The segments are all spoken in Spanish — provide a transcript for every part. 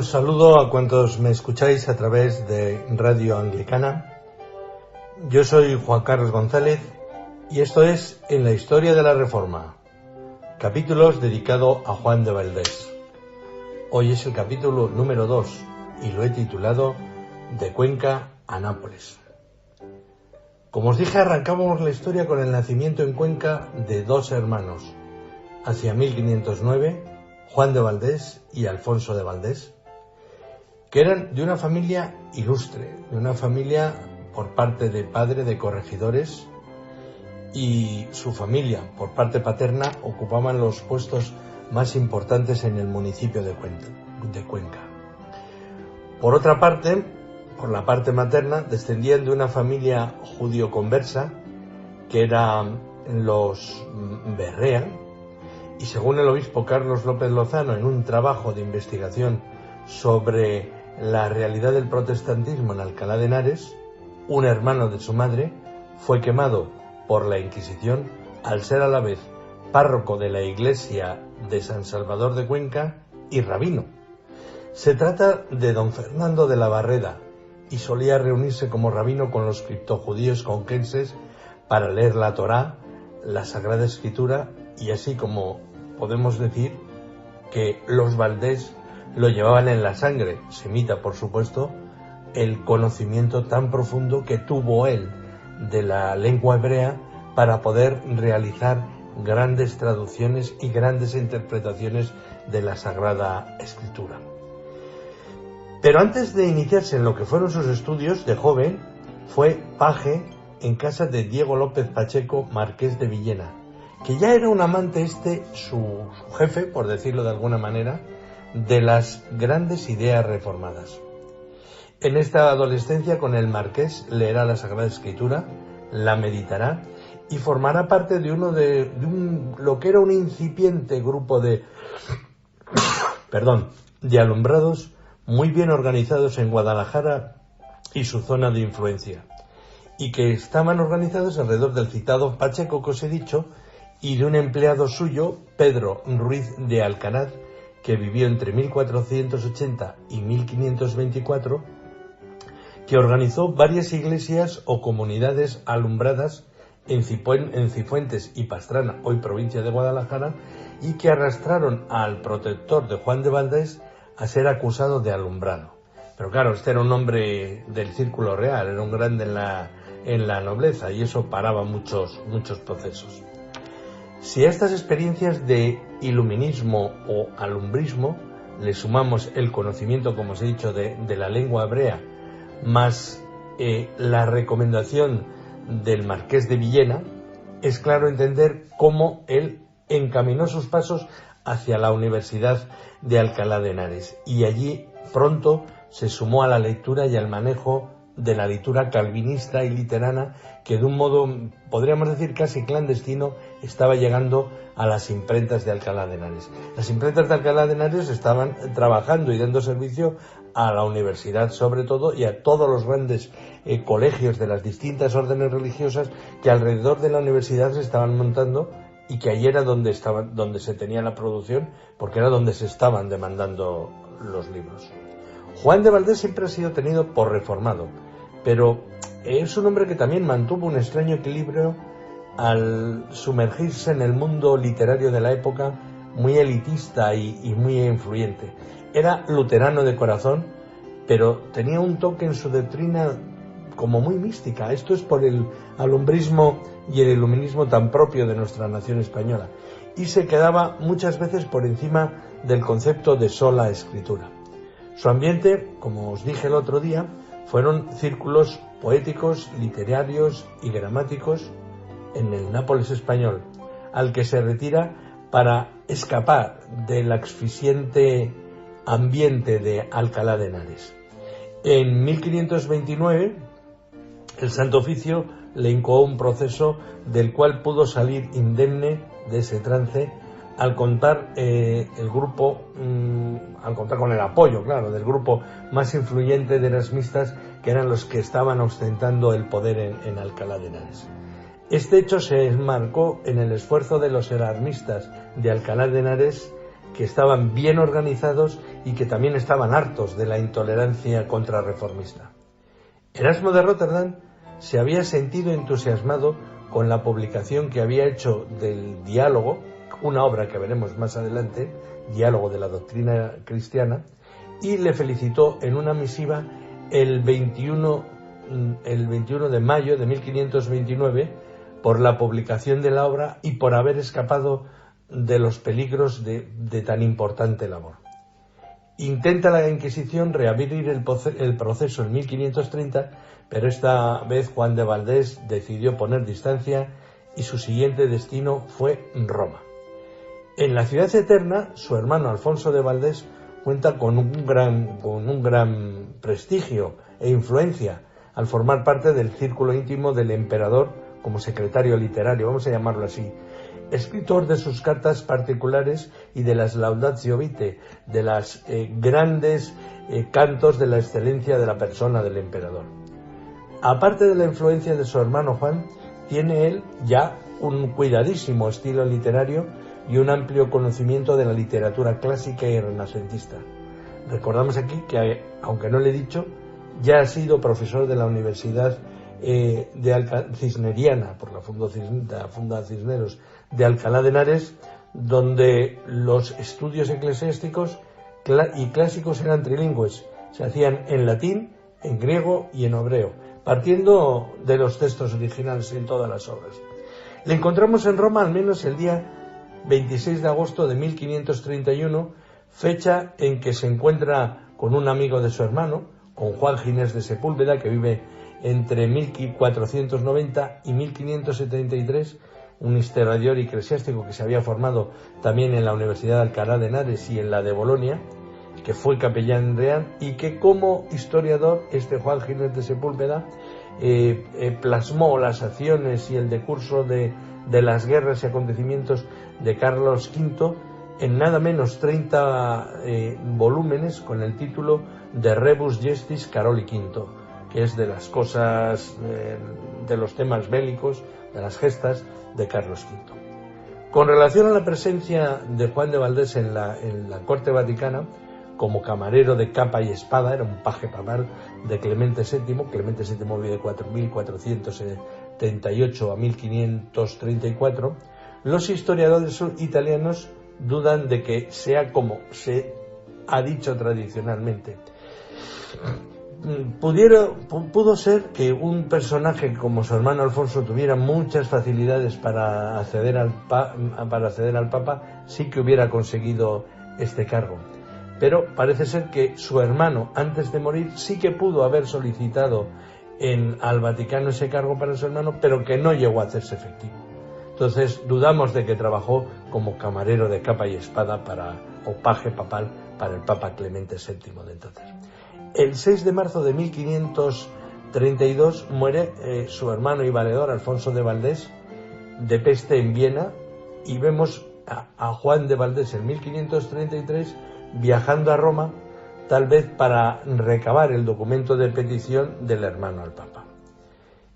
saludo a cuantos me escucháis a través de Radio Anglicana. Yo soy Juan Carlos González y esto es En la Historia de la Reforma, capítulos dedicado a Juan de Valdés. Hoy es el capítulo número 2 y lo he titulado De Cuenca a Nápoles. Como os dije, arrancamos la historia con el nacimiento en Cuenca de dos hermanos, hacia 1509, Juan de Valdés y Alfonso de Valdés, que eran de una familia ilustre, de una familia por parte de padre de corregidores, y su familia por parte paterna ocupaban los puestos más importantes en el municipio de Cuenca. Por otra parte, por la parte materna, descendían de una familia judío conversa que eran los Berrea, y según el obispo Carlos López Lozano, en un trabajo de investigación sobre la realidad del protestantismo en Alcalá de Henares, un hermano de su madre fue quemado por la Inquisición al ser a la vez párroco de la iglesia de San Salvador de Cuenca y rabino. Se trata de don Fernando de la Barreda y solía reunirse como rabino con los criptojudíos conquenses para leer la Torá, la Sagrada Escritura, y así como podemos decir que los Valdés lo llevaban en la sangre, semita por supuesto, el conocimiento tan profundo que tuvo él de la lengua hebrea para poder realizar grandes traducciones y grandes interpretaciones de la Sagrada Escritura. Pero antes de iniciarse en lo que fueron sus estudios, de joven fue paje en casa de Diego López Pacheco, marqués de Villena, que ya era un amante su jefe, por decirlo de alguna manera, de las grandes ideas reformadas. En esta adolescencia con el marqués leerá la Sagrada Escritura, la meditará y formará parte de lo que era un incipiente grupo de alumbrados muy bien organizados en Guadalajara y su zona de influencia, y que estaban organizados alrededor del citado Pacheco que os he dicho y de un empleado suyo, Pedro Ruiz de Alcaraz, que vivió entre 1480 y 1524, que organizó varias iglesias o comunidades alumbradas en Cifuentes y Pastrana, hoy provincia de Guadalajara, y que arrastraron al protector de Juan de Valdés a ser acusado de alumbrado. Pero claro, este era un hombre del círculo real, era un grande en la nobleza, y eso paraba muchos procesos. Si a estas experiencias de iluminismo o alumbrismo le sumamos el conocimiento, como os he dicho, de la lengua hebrea, más la recomendación del marqués de Villena, es claro entender cómo él encaminó sus pasos hacia la Universidad de Alcalá de Henares, y allí pronto se sumó a la lectura y al manejo de la lectura calvinista y luterana, que de un modo, podríamos decir, casi clandestino, estaba llegando a las imprentas de Alcalá de Henares. Las imprentas de Alcalá de Henares estaban trabajando y dando servicio a la universidad sobre todo, y a todos los grandes colegios de las distintas órdenes religiosas que alrededor de la universidad se estaban montando, y que allí era donde se tenía la producción, porque era donde se estaban demandando los libros. Juan de Valdés siempre ha sido tenido por reformado, pero es un hombre que también mantuvo un extraño equilibrio al sumergirse en el mundo literario de la época, muy elitista y muy influyente. Era luterano de corazón, pero tenía un toque en su doctrina como muy mística. Esto es por el alumbrismo y el iluminismo tan propio de nuestra nación española, y se quedaba muchas veces por encima del concepto de sola escritura. Su ambiente, como os dije el otro día, fueron círculos poéticos, literarios y gramáticos en el Nápoles español, al que se retira para escapar del asfixiante ambiente de Alcalá de Henares. En 1529, el Santo Oficio le incoó un proceso del cual pudo salir indemne de ese trance al contar con el apoyo, claro, del grupo más influyente de erasmistas, que eran los que estaban ostentando el poder en Alcalá de Henares. Este hecho se enmarcó en el esfuerzo de los erasmistas de Alcalá de Henares, que estaban bien organizados y que también estaban hartos de la intolerancia contrarreformista. Erasmo de Róterdam se había sentido entusiasmado con la publicación que había hecho del Diálogo, una obra que veremos más adelante, Diálogo de la doctrina cristiana, y le felicitó en una misiva el 21 de mayo de 1529 por la publicación de la obra y por haber escapado de los peligros de tan importante labor. Intenta la Inquisición reabrir el proceso en 1530, pero esta vez Juan de Valdés decidió poner distancia y su siguiente destino fue Roma. En la ciudad eterna, su hermano Alfonso de Valdés cuenta con un gran prestigio e influencia al formar parte del círculo íntimo del emperador como secretario literario, vamos a llamarlo así, escritor de sus cartas particulares y de las Laudatio Vitae, de las grandes cantos de la excelencia de la persona del emperador. Aparte de la influencia de su hermano Juan, tiene él ya un cuidadísimo estilo literario y un amplio conocimiento de la literatura clásica y renacentista. Recordamos aquí que, aunque no le he dicho, ya ha sido profesor de la Universidad Cisneriana, por la Funda Cisneros de Alcalá de Henares, donde los estudios eclesiásticos y clásicos eran trilingües, se hacían en latín, en griego y en hebreo, partiendo de los textos originales en todas las obras. Le encontramos en Roma al menos el día 26 de agosto de 1531, fecha en que se encuentra con un amigo de su hermano, con Juan Ginés de Sepúlveda, que vive entre 1490 y 1573, un historiador eclesiástico que se había formado también en la Universidad de Alcalá de Henares y en la de Bolonia, que fue capellán real y que como historiador, este Juan Ginés de Sepúlveda, plasmó las acciones y el decurso de las guerras y acontecimientos de Carlos V en nada menos 30 volúmenes con el título de Rebus Gestis Caroli V, que es de las cosas, de los temas bélicos, de las gestas de Carlos V. Con relación a la presencia de Juan de Valdés en la corte vaticana, como camarero de capa y espada, era un paje papal de Clemente VII. Clemente VII vive de 4.478 a 1534. Los historiadores italianos dudan de que sea como se ha dicho tradicionalmente. Pudo ser que un personaje como su hermano Alfonso tuviera muchas facilidades para acceder al Papa, sí que hubiera conseguido este cargo. Pero parece ser que su hermano, antes de morir, sí que pudo haber solicitado al Vaticano ese cargo para su hermano, pero que no llegó a hacerse efectivo. Entonces dudamos de que trabajó como camarero de capa y espada o paje papal para el Papa Clemente VII de entonces. El 6 de marzo de 1532 muere su hermano y valedor Alfonso de Valdés de peste en Viena, y vemos a Juan de Valdés en 1533 viajando a Roma, tal vez para recabar el documento de petición del hermano al Papa.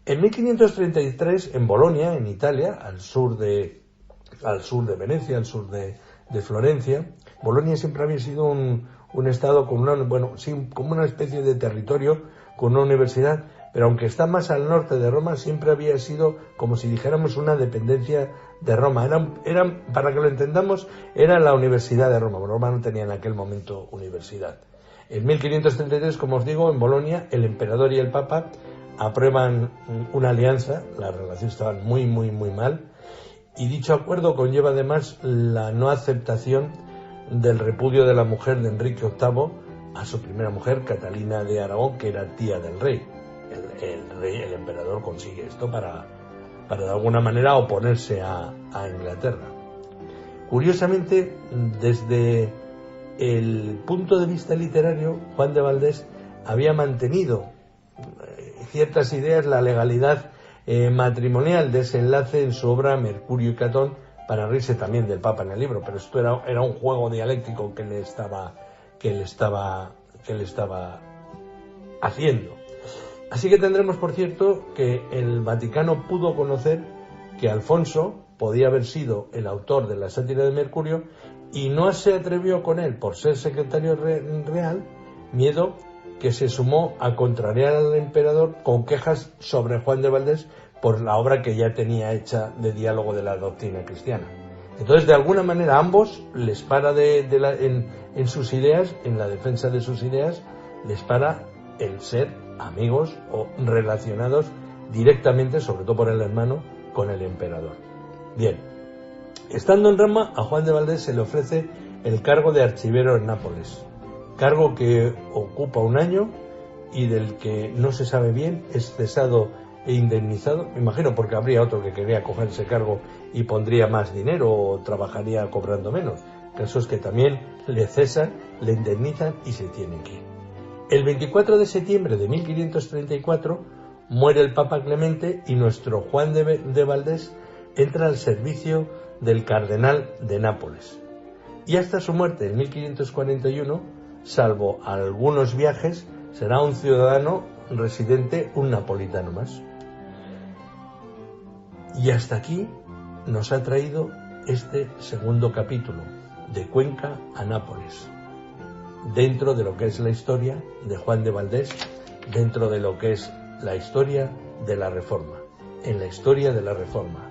En 1533, en Bolonia, en Italia, al sur de Venecia, al sur de Florencia, Bolonia siempre había sido un estado con como una especie de territorio con una universidad, pero aunque está más al norte de Roma, siempre había sido como si dijéramos una dependencia de Roma. Para que lo entendamos, era la Universidad de Roma. Roma no tenía en aquel momento universidad. En 1533, como os digo, en Bolonia, el emperador y el Papa aprueban una alianza. Las relaciones estaban muy, muy, muy mal, y dicho acuerdo conlleva además la no aceptación del repudio de la mujer de Enrique VIII a su primera mujer, Catalina de Aragón, que era tía del rey. El emperador consigue esto para de alguna manera oponerse a Inglaterra. Curiosamente, desde el punto de vista literario, Juan de Valdés había mantenido ciertas ideas, la legalidad matrimonial de ese enlace en su obra Mercurio y Catón, para reírse también del Papa en el libro, pero esto era un juego dialéctico que le estaba haciendo. Así que tendremos, por cierto, que el Vaticano pudo conocer que Alfonso podía haber sido el autor de la sátira de Mercurio y no se atrevió con él por ser secretario real, miedo que se sumó a contrariar al emperador con quejas sobre Juan de Valdés por la obra que ya tenía hecha de diálogo de la doctrina cristiana. Entonces, de alguna manera, a ambos les para en sus ideas, en la defensa de sus ideas, les para el ser amigos o relacionados directamente, sobre todo por el hermano, con el emperador. Bien, estando en Roma, a Juan de Valdés se le ofrece el cargo de archivero en Nápoles, cargo que ocupa 1 año y del que no se sabe bien, es cesado e indemnizado, me imagino porque habría otro que quería coger ese cargo y pondría más dinero o trabajaría cobrando menos. El caso es que también le cesan, le indemnizan y se tienen que ir. El 24 de septiembre de 1534 muere el Papa Clemente y nuestro Juan de Valdés entra al servicio del cardenal de Nápoles. Y hasta su muerte en 1541, salvo algunos viajes, será un ciudadano residente, un napolitano más. Y hasta aquí nos ha traído este segundo capítulo, de Cuenca a Nápoles, dentro de lo que es la historia de Juan de Valdés, dentro de lo que es la historia de la Reforma, en la historia de la Reforma.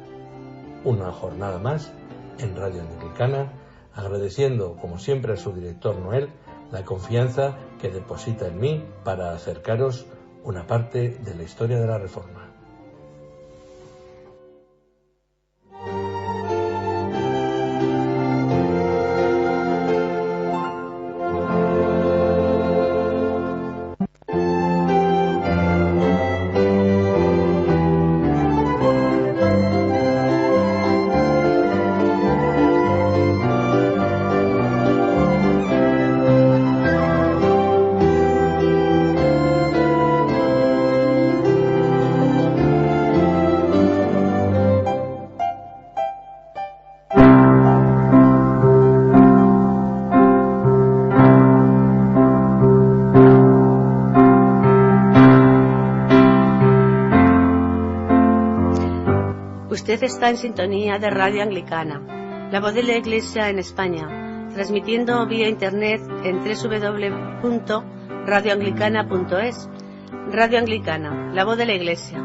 Una jornada más en Radio Anglicana, agradeciendo como siempre a su director Noel la confianza que deposita en mí para acercaros una parte de la historia de la Reforma. Usted está en sintonía de Radio Anglicana, la voz de la Iglesia en España, transmitiendo vía internet en www.radioanglicana.es. Radio Anglicana, la voz de la Iglesia.